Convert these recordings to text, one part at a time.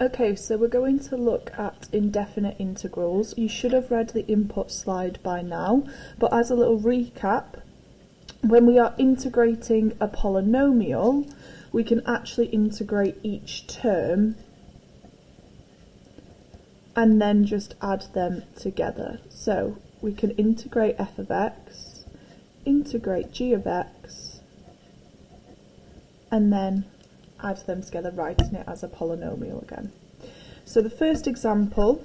Okay, so we're going to look at indefinite integrals. You should have read the input slide by now, but as a little recap, when we are integrating a polynomial, we can actually integrate each term and then just add them together. So we can integrate f of x, integrate g of x, and then add them together, writing it as a polynomial again. So the first example,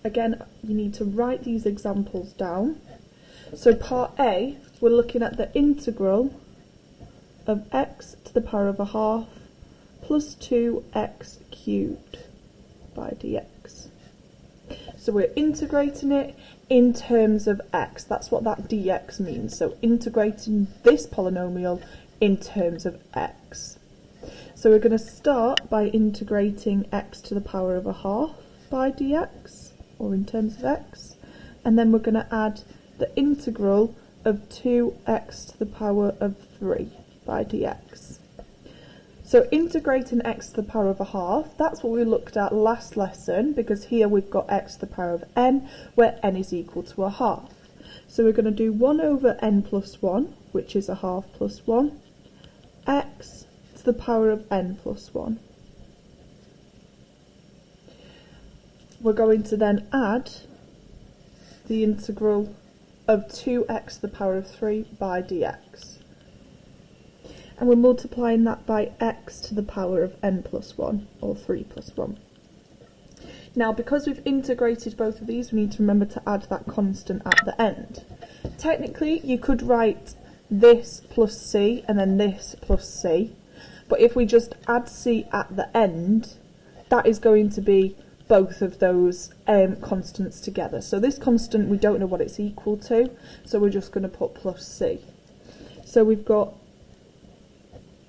again, you need to write these examples down. So part A, we're looking at the integral of x to the power of a half plus 2x cubed by dx. So we're integrating it in terms of x. That's what that dx means. So integrating this polynomial in terms of x. So we're going to start by integrating x to the power of a half by dx, or in terms of x, and then we're going to add the integral of 2x to the power of 3 by dx. So integrating x to the power of a half, that's what we looked at last lesson, because here we've got x to the power of n, where n is equal to a half. So we're going to do 1 over n plus 1, which is a half plus 1, x to the power of n plus 1. We're going to then add the integral of 2x to the power of 3 by dx. And we're multiplying that by x to the power of n plus 1, or 3 plus 1. Now, because we've integrated both of these, we need to remember to add that constant at the end. Technically, you could write this plus c and then this plus c, but if we just add c at the end, that is going to be both of those constants together. So this constant, we don't know what it's equal to, so we're just going to put plus c. So we've got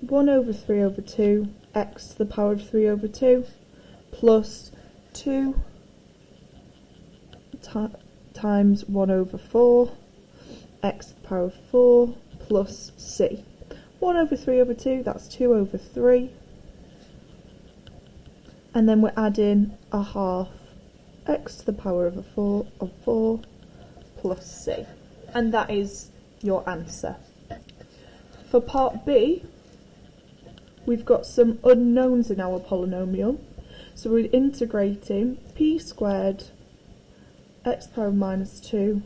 1 over 3 over 2, x to the power of 3 over 2, plus 2 times 1 over 4, x to the power of 4, plus c. 1 over 3 over 2, that's 2 over 3. And then we're adding a half x to the power of 4 plus c. And that is your answer. For part B, we've got some unknowns in our polynomial. So we're integrating p squared x to the power of minus 2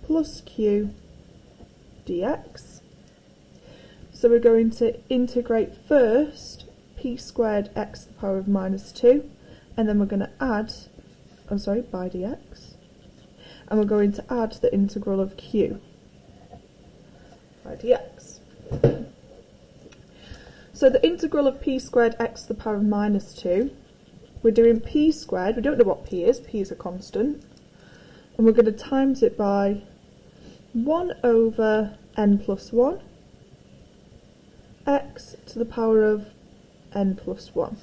plus q dx. So we're going to integrate first p squared x to the power of minus 2, and then we're going to add, by dx, and we're going to add the integral of q by dx. So the integral of p squared x to the power of minus 2, we're doing p squared, we don't know what p is a constant, and we're going to times it by 1 over n plus 1, x to the power of n plus 1.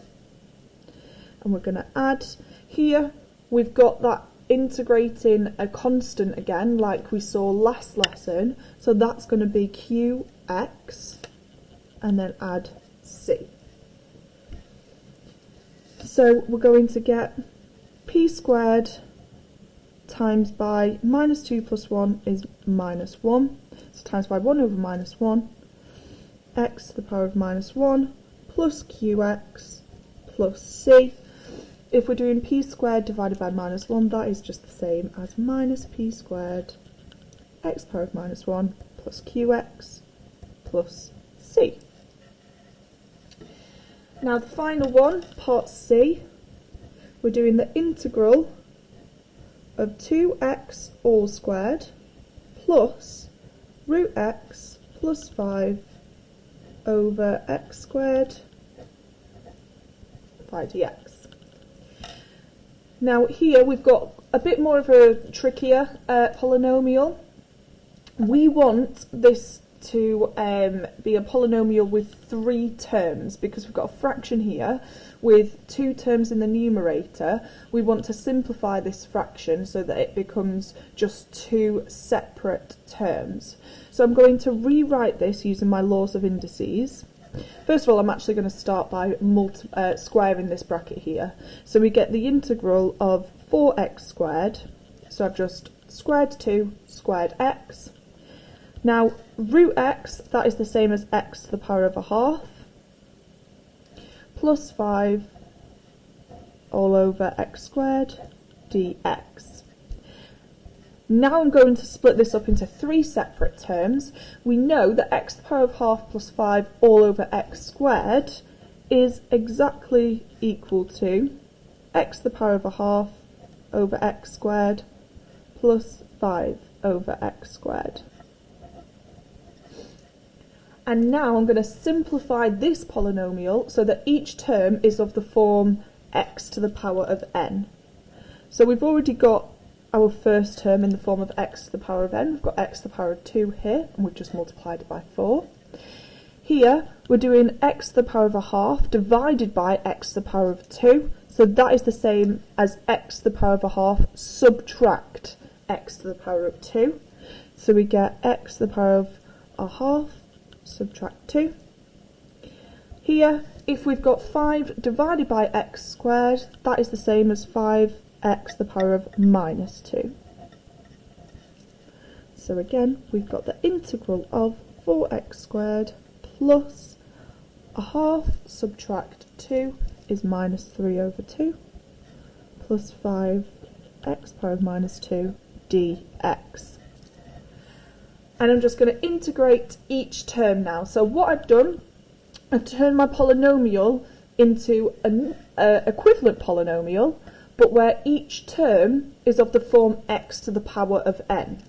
And we're going to add, here we've got that integrating a constant again, like we saw last lesson, so that's going to be qx, and then add c. So we're going to get p squared times by minus 2 plus 1 is minus 1, so times by 1 over minus 1, x to the power of minus 1 plus qx plus c. If we're doing p squared divided by minus 1, that is just the same as minus p squared x to the power of minus 1 plus qx plus c. Now the final one, part C, we're doing the integral of 2x all squared plus root x plus 5 over x squared by dx. Now here we've got a bit more of a trickier polynomial. We want this to be a polynomial with 3 terms, because we've got a fraction here with 2 terms in the numerator. We want to simplify this fraction so that it becomes just 2 separate terms. So I'm going to rewrite this using my laws of indices. First of all, I'm actually going to start by squaring this bracket here. So we get the integral of 4x squared. So I've just squared 2 squared x. Now, root x, that is the same as x to the power of a half, plus 5 all over x squared dx. Now I'm going to split this up into 3 separate terms. We know that x to the power of half plus 5 all over x squared is exactly equal to x to the power of a half over x squared plus 5 over x squared. And now I'm going to simplify this polynomial so that each term is of the form x to the power of n. So we've already got our first term in the form of x to the power of n. We've got x to the power of 2 here, and we've just multiplied it by 4. Here, we're doing x to the power of a half divided by x to the power of 2. So that is the same as x to the power of a half subtract x to the power of 2. So we get x to the power of a half subtract 2. Here, if we've got 5 divided by x squared, that is the same as 5x to the power of minus 2. So again, we've got the integral of 4x squared plus a half subtract 2 is minus 3 over 2 plus 5x to the power of minus 2 dx. And I'm just going to integrate each term now. So what I've done, I've turned my polynomial into an equivalent polynomial, but where each term is of the form x to the power of n.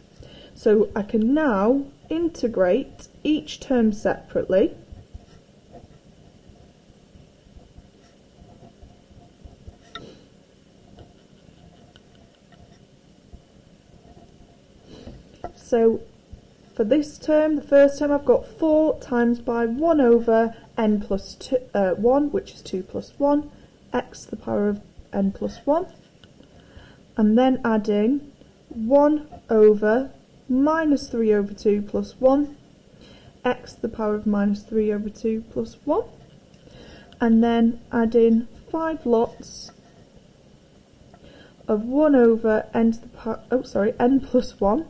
So I can now integrate each term separately. So for this term, the first term, I've got 4 times by 1 over n plus 1, which is 2 plus 1, x to the power of n plus 1, and then adding 1 over minus 3 over 2 plus 1, x to the power of minus 3 over 2 plus 1, and then adding 5 lots of 1 over n to the power, n plus 1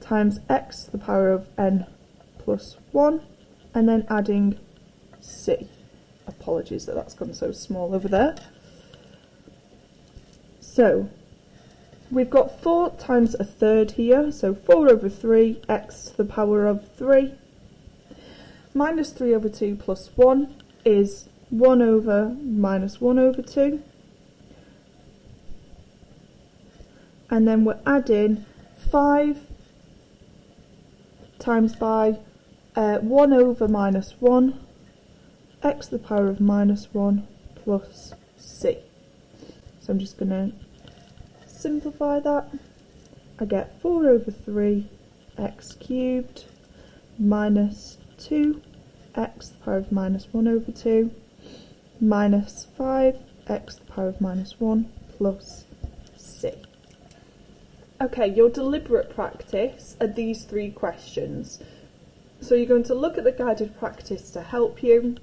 times x to the power of n plus 1, and then adding c. Apologies that that's gone so small over there. So we've got 4 times a third here, so 4 over 3, x to the power of 3, minus 3 over 2 plus 1 is 1 over minus 1 over 2, and then we're adding 5 times by 1 over minus 1, x to the power of minus 1 plus c. So I'm just going to simplify that. I get 4 over 3 x cubed minus 2 x to the power of minus 1 over 2 minus 5 x to the power of minus 1 plus c. Okay, your deliberate practice are these 3 questions. So you're going to look at the guided practice to help you.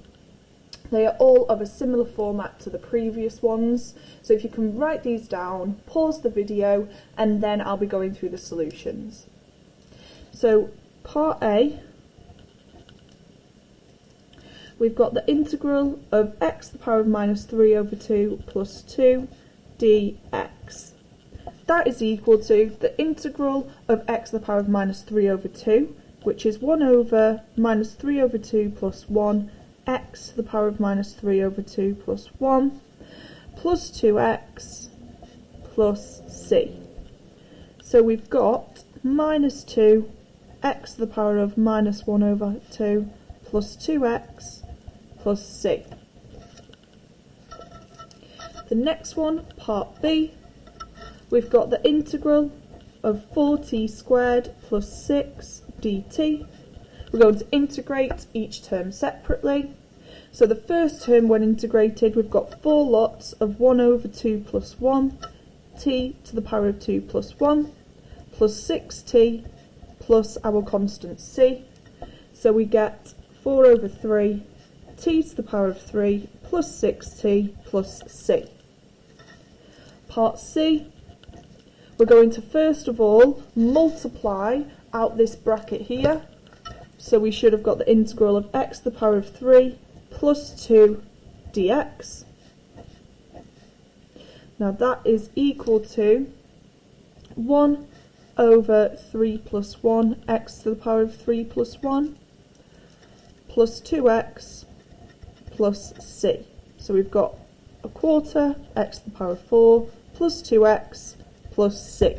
They are all of a similar format to the previous ones. So if you can write these down, pause the video, and then I'll be going through the solutions. So part A, we've got the integral of x to the power of minus 3 over 2 plus 2 dx. That is equal to the integral of x to the power of minus 3 over 2, which is 1 over minus 3 over 2 plus 1, x to the power of minus 3 over 2 plus 1, plus 2x plus c. So we've got minus 2, x to the power of minus 1 over 2 plus 2x plus c. The next one, part B, we've got the integral of 4t squared plus 6 dt. We're going to integrate each term separately. So the first term, when integrated, we've got 4 lots of 1 over 2 plus 1, t to the power of 2 plus 1, plus 6t plus our constant c. So we get 4 over 3 t to the power of 3 plus 6t plus c. Part C, we're going to first of all multiply out this bracket here. So we should have got the integral of x to the power of 3 plus 2 dx. Now that is equal to 1 over 3 plus 1 x to the power of 3 plus 1 plus 2x plus c. So we've got a quarter x to the power of 4 plus 2x plus c.